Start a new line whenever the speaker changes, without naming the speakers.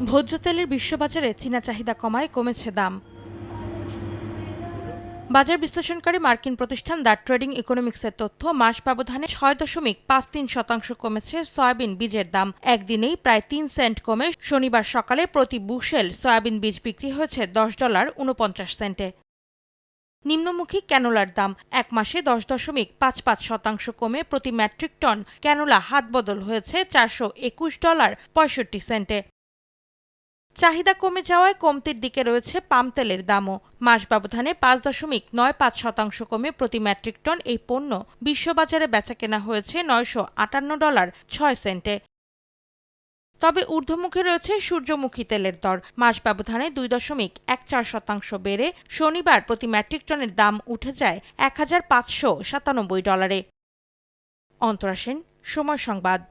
ভোজ্য তেলের বিশ্ববাজারে চীনা চাহিদা কমায় কমেছে দাম। বাজার বিশ্লেষণকারী মার্কিন প্রতিষ্ঠান দ্য ট্রেডিং ইকোনমিক্সের তথ্য, মাস ব্যবধানে ৬.৫৩% কমেছে সয়াবিন বীজের দাম। একদিনেই প্রায় ৩ সেন্ট কমে শনিবার সকালে প্রতি বুশেল সয়াবিন বীজ বিক্রি হয়েছে $10.৪৯। নিম্নমুখী ক্যানোলার দাম এক মাসে 10.55% কমে প্রতি মেট্রিক টন ক্যানোলা হাতবদল হয়েছে $421.৬৫। চাহিদা কমে যাওয়ায় কমতির দিকে রয়েছে পাম তেলের দামও। মাস ব্যবধানে ৫.৯৫% কমে প্রতি মেট্রিক টন এই পণ্য বিশ্ববাজারে বেচাকেনা হয়েছে $958.৬। তবে ঊর্ধ্বমুখী রয়েছে সূর্যমুখী তেলের দর। মাস ব্যবধানে ২.১৪% বেড়ে শনিবার প্রতি মেট্রিক টনের দাম উঠে যায় $১,৫৯৭। অন্তরা সেন, সময় সংবাদ।